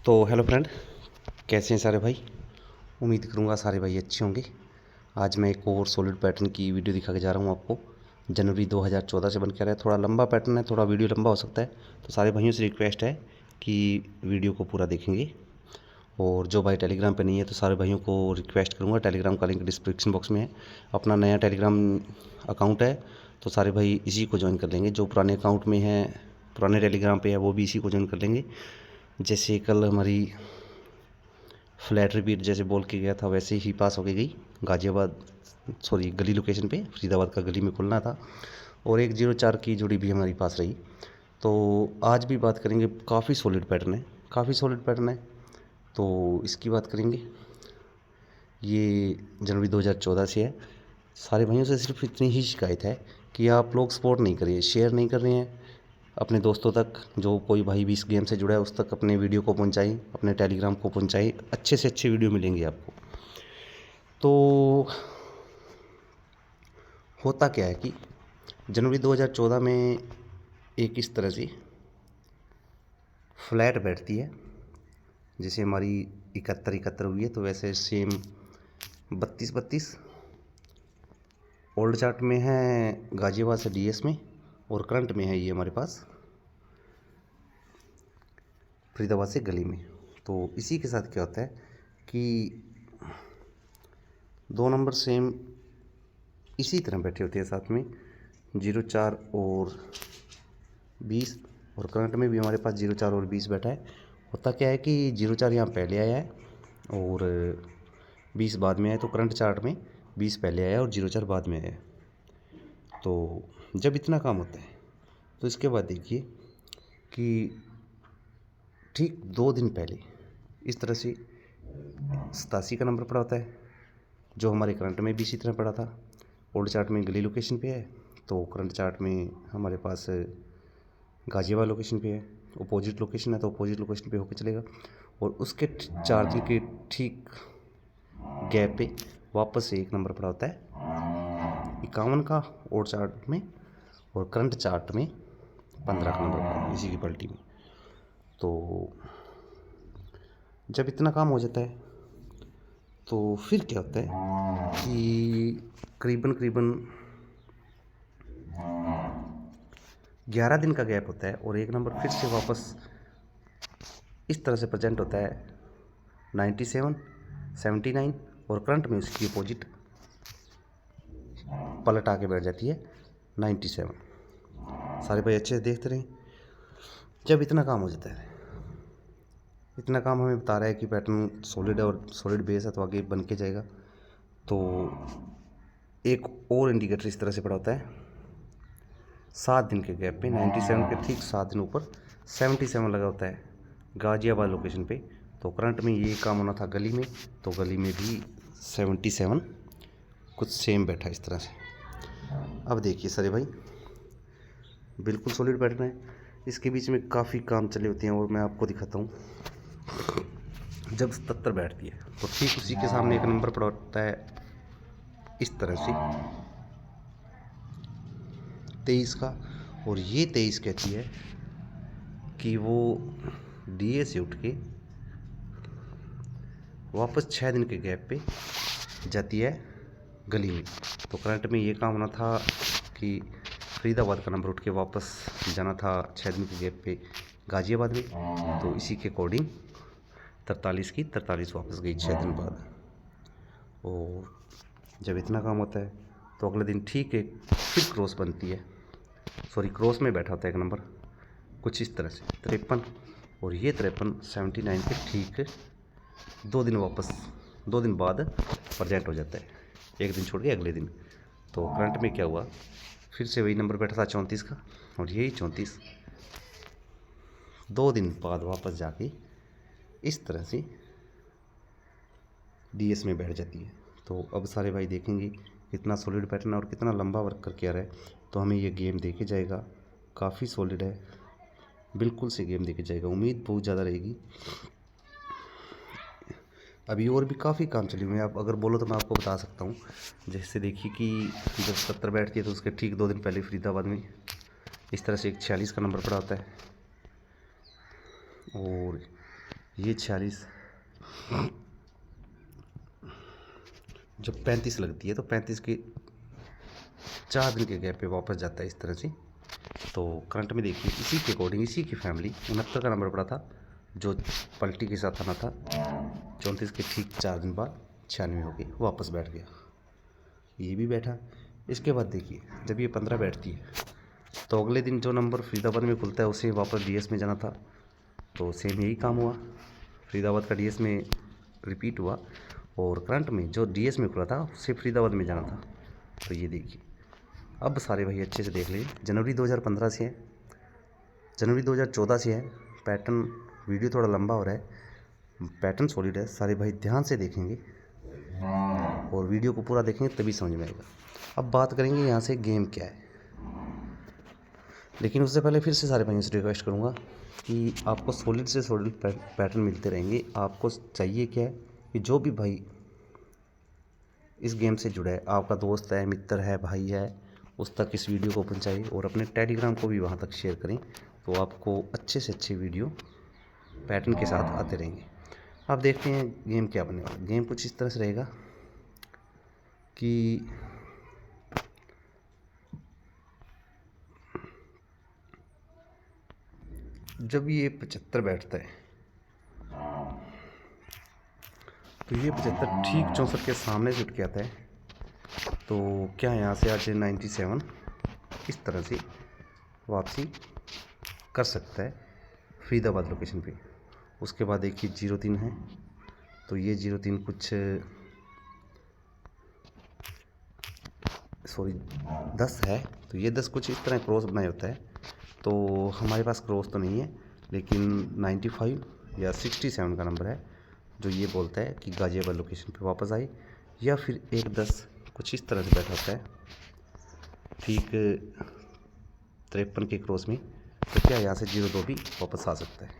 तो hello friend, कैसे हैं सारे भाई। उम्मीद करूँगा सारे भाई अच्छे होंगे। आज मैं एक और सॉलिड पैटर्न की वीडियो दिखा के जा रहा हूँ आपको। जनवरी 2014 से बन के आ रहा है। थोड़ा लंबा पैटर्न है, थोड़ा वीडियो लंबा हो सकता है, तो सारे भाइयों से रिक्वेस्ट है कि वीडियो को पूरा देखेंगे। और जो भाई टेलीग्राम पे नहीं है तो सारे भाइयों को रिक्वेस्ट करूँगा, टेलीग्राम का लिंक डिस्क्रिप्शन बॉक्स में है। अपना नया टेलीग्राम अकाउंट है तो सारे भाई इसी को ज्वाइन कर लेंगे। जो पुराने अकाउंट में है, पुराने टेलीग्राम पे है, वो भी इसी को ज्वाइन कर लेंगे। जैसे कल हमारी फ्लैट रिपीट जैसे बोल के गया था वैसे ही पास हो के गई गाज़ियाबाद, सॉरी गली लोकेशन पे, फरीदाबाद का गली में खुलना था। और 104 की जोड़ी भी हमारी पास रही। तो आज भी बात करेंगे, काफ़ी सॉलिड पैटर्न है, काफ़ी सॉलिड पैटर्न है, तो इसकी बात करेंगे। ये जनवरी 2014 से है। सारे भाइयों से सिर्फ इतनी ही शिकायत है कि आप लोग सपोर्ट नहीं करिए, शेयर नहीं कर रहे हैं अपने दोस्तों तक। जो कोई भाई भी इस गेम से जुड़ा है उस तक अपने वीडियो को पहुंचाएं, अपने टेलीग्राम को पहुंचाएं। अच्छे से अच्छे वीडियो मिलेंगे आपको। तो होता क्या है कि जनवरी 2014 में एक इस तरह से फ्लैट बैठती है। जैसे हमारी 71 हुई है तो वैसे सेम 32 ओल्ड चार्ट में है, गाज़ियाबाद से डीएस में, और करंट में है ये हमारे पास फरीदाबाद से गली में। तो इसी के साथ क्या होता है कि दो नंबर सेम इसी तरह बैठे होते हैं साथ में, 04 और 20, और करंट में भी हमारे पास 04 और 20 बैठा है। होता क्या है कि 04 यहाँ पहले आया है और 20 बाद में आया, तो करंट चार्ट में 20 पहले आया और 04 बाद में आया। तो जब इतना काम होता है तो इसके बाद देखिए कि ठीक 2 दिन पहले इस तरह से 87 का नंबर पड़ा होता है, जो हमारे करंट में भी इसी तरह पड़ा था। ओल्ड चार्ट में गली लोकेशन पे है, तो करंट चार्ट में हमारे पास गाज़ियाबाद लोकेशन पे है। अपोजिट लोकेशन है तो अपोजिट लोकेशन पे होकर चलेगा। और उसके 4 दिन के ठीक गैप पे वापस से एक नंबर पड़ा होता है 51 का ओल्ड चार्ट में, और करंट चार्ट में 15 का नंबर पड़ा है इसी की पलटी में। तो जब इतना काम हो जाता है तो फिर क्या होता है कि करीबन 11 दिन का गैप होता है और एक नंबर फिर से वापस इस तरह से प्रेजेंट होता है 97, 79, और करंट में उसकी अपोजिट पलट आके बैठ जाती है 97। सारे भाई अच्छे से देखते रहें। जब इतना काम हो जाता है, इतना काम हमें बता रहा है कि पैटर्न सॉलिड है और सॉलिड बेस है तो आगे बन के जाएगा। तो एक और इंडिकेटर इस तरह से पड़ा होता है 7 दिन के गैप पे, 97 के ठीक 7 दिन ऊपर 77 लगा होता है गाज़ियाबाद लोकेशन पे। तो करंट में ये काम होना था गली में, तो गली में भी 77 कुछ सेम बैठा इस तरह से। अब देखिए सारे भाई, बिल्कुल सॉलिड पैटर्न है। इसके बीच में काफ़ी काम चले होते हैं और मैं आपको दिखाता हूँ। जब 77 बैठती है तो ठीक उसी के सामने एक नंबर पड़ा होता है इस तरह से 23 का, और ये 23 कहती है कि वो डीए से उठ के वापस 6 दिन के गैप पे जाती है गली में। तो करंट में ये काम होना था कि फरीदाबाद का नंबर उठ के वापस जाना था 6 दिन के गैप पे गाज़ियाबाद में। तो इसी के अकॉर्डिंग 43 की 43 वापस गई 6 दिन बाद। और जब इतना काम होता है तो अगले दिन ठीक एक फिर क्रॉस बनती है, सॉरी क्रॉस में बैठा होता है एक नंबर कुछ इस तरह से 53, और ये 53 79 के ठीक 2 दिन वापस 2 दिन बाद प्रेजेंट हो जाता है, एक दिन छोड़ के अगले दिन। तो करंट में क्या हुआ, फिर से वही नंबर बैठा था 34 का, और यही 34 2 दिन बाद वापस जाके इस तरह से डीएस में बैठ जाती है। तो अब सारे भाई देखेंगे कितना सॉलिड पैटर्न है और कितना लंबा वर्क करके आ रहा है। तो हमें ये गेम देखे जाएगा, काफ़ी सॉलिड है, बिल्कुल से गेम देखे जाएगा। उम्मीद बहुत ज़्यादा रहेगी। अभी और भी काफ़ी काम चले हुए हैं, आप अगर बोलो तो मैं आपको बता सकता हूँ। जैसे देखिए कि जब 70 बैठती है तो उसके ठीक 2 दिन पहले फरीदाबाद में इस तरह से एक 46 का नंबर पड़ा होता है, और ये 46। जब 35 लगती है तो 35 के 4 दिन के गैप पे वापस जाता है इस तरह से। तो करंट में देखिए इसी के अकॉर्डिंग इसी की फैमिली 69 का नंबर पड़ा था जो पलटी के साथ आना था। 34 के ठीक 4 दिन बाद 96 हो गई, वापस बैठ गया। ये भी बैठा। इसके बाद देखिए जब ये 15 बैठती है तो अगले दिन जो नंबर फरीदाबाद में खुलता है उसे वापस डीएस में जाना था। तो सेम यही काम हुआ, फरीदाबाद का डीएस में रिपीट हुआ और करंट में जो डीएस में खुला था उसे फरीदाबाद में जाना था। तो ये देखिए अब सारे भाई अच्छे से देख लीजिए, जनवरी 2015 से है, जनवरी 2014 से है। पैटर्न वीडियो थोड़ा लंबा हो रहा है, पैटर्न सॉलिड है, सारे भाई ध्यान से देखेंगे और वीडियो को पूरा देखेंगे तभी समझ में आएगा। अब बात करेंगे यहाँ से गेम क्या है, लेकिन उससे पहले फिर से सारे भाइयों से रिक्वेस्ट करूँगा कि आपको सॉलिड से सॉलिड पैटर्न मिलते रहेंगे। आपको चाहिए क्या है कि जो भी भाई इस गेम से जुड़ा है, आपका दोस्त है, मित्र है, भाई है, उस तक इस वीडियो को पहुंचाइए और अपने टेलीग्राम को भी वहां तक शेयर करें। तो आपको अच्छे से अच्छे वीडियो पैटर्न के साथ आते रहेंगे। अब देखते हैं गेम क्या बनने वाला। गेम कुछ इस तरह से रहेगा कि जब ये 75 बैठता है तो ये 75 ठीक 64 के सामने से उठ के आता है। तो क्या यहाँ से आज 97 इस तरह से वापसी कर सकता है फरीदाबाद लोकेशन पे। उसके बाद देखिए 03 है, तो ये 03 कुछ सॉरी 10 है, तो ये 10 कुछ इस तरह क्रॉस बनाया होता है। तो हमारे पास क्रॉस तो नहीं है, लेकिन 95 या 67 का नंबर है जो ये बोलता है कि गाजियाबाद लोकेशन पे वापस आए। या फिर 1-10 कुछ इस तरह से बैठा होता है ठीक 53 के क्रॉस में। तो क्या यहाँ से 02 भी वापस आ सकता है।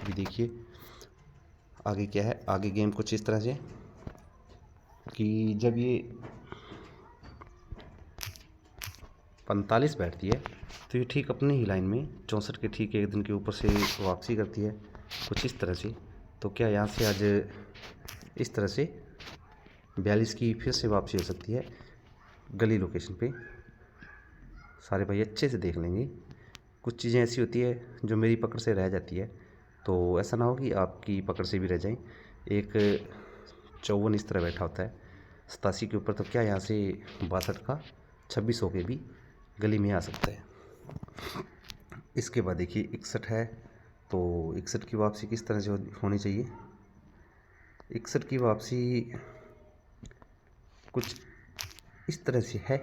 अभी देखिए आगे क्या है। आगे गेम कुछ इस तरह से कि जब ये 45 बैठती है तो ये ठीक अपनी ही लाइन में 64 के ठीक एक दिन के ऊपर से वापसी करती है कुछ इस तरह से। तो क्या यहाँ से आज इस तरह से 42 की फिर से वापसी हो सकती है गली लोकेशन पे। सारे भाई अच्छे से देख लेंगे। कुछ चीज़ें ऐसी होती है जो मेरी पकड़ से रह जाती है, तो ऐसा ना हो कि आपकी पकड़ से भी रह जाए। एक 54 इस तरह बैठा होता है 87 के ऊपर। तो क्या यहाँ से 62 का 26 होके भी गली में आ सकता है। इसके बाद देखिए 61 है, तो 61 की वापसी किस तरह से होनी चाहिए। 61 की वापसी कुछ इस तरह से है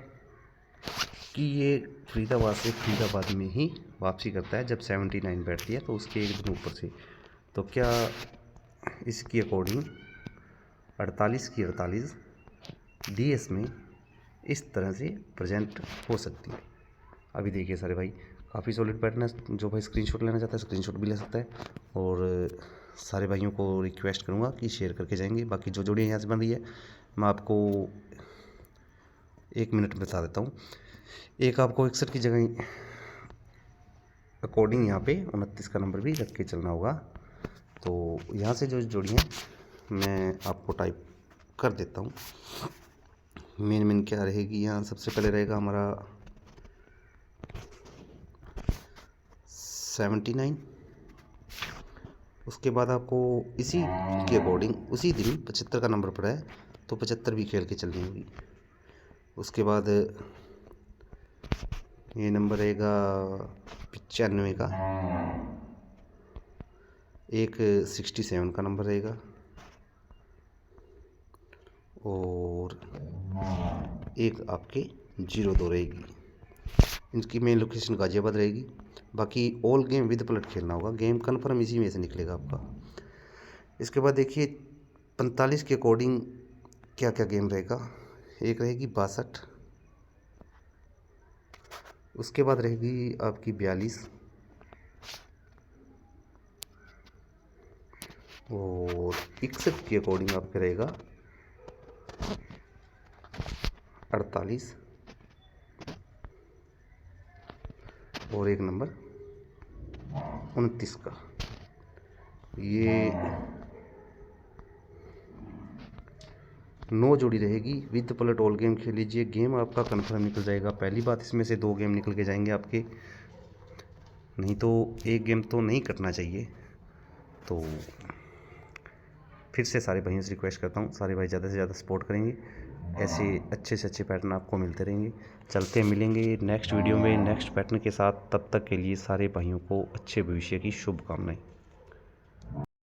कि ये फरीदाबाद में ही वापसी करता है जब 79 बैठती है तो उसके एक दिन ऊपर से। तो क्या इसकी अकॉर्डिंग 48 की 48 डीएस में इस तरह से प्रेजेंट हो सकती है। अभी देखिए सारे भाई काफ़ी सॉलिड पैटर्न है, जो भाई स्क्रीनशॉट लेना चाहता है स्क्रीनशॉट भी ले सकता है। और सारे भाइयों को रिक्वेस्ट करूँगा कि शेयर करके जाएंगे। बाकी जो जोड़ियाँ यहाँ से बन रही है मैं आपको 1 मिनट बता देता हूँ। एक आपको 61 की जगह अकॉर्डिंग यहाँ पे 29 का नंबर भी रख के चलना होगा। तो यहाँ से जो जोड़ियाँ मैं आपको टाइप कर देता हूँ। मेन क्या रहेगी, यहाँ सबसे पहले रहेगा हमारा 79। उसके बाद आपको इसी के अकॉर्डिंग उसी दिन 75 का नंबर पड़ा है तो 75 भी खेल के चलनी होगी। उसके बाद ये नंबर रहेगा 95 का, एक 67 का नंबर रहेगा और एक आपके 02 रहेगी। इनकी मेन लोकेशन गाजियाबाद रहेगी। बाकी ऑल गेम विद पलट खेलना होगा, गेम कन्फर्म इसी में से निकलेगा आपका। इसके बाद देखिए 45 के अकॉर्डिंग क्या क्या गेम रहेगा। एक रहेगी 62, उसके बाद रहेगी आपकी 42 और 61 के अकॉर्डिंग आपका रहेगा 48 और एक नंबर 29 का। ये 9 जोड़ी रहेगी विद पलट ऑल गेम खेल लीजिए, गेम आपका कन्फर्म निकल जाएगा। पहली बात, इसमें से 2 गेम निकल के जाएंगे आपके, नहीं तो एक गेम तो नहीं कटना चाहिए। तो फिर से सारे भाइयों से रिक्वेस्ट करता हूँ, सारे भाई ज़्यादा से ज़्यादा सपोर्ट करेंगे, ऐसे अच्छे से अच्छे पैटर्न आपको मिलते रहेंगे। चलते मिलेंगे नेक्स्ट वीडियो में नेक्स्ट पैटर्न के साथ। तब तक के लिए सारे भाइयों को अच्छे भविष्य की शुभकामनाएं।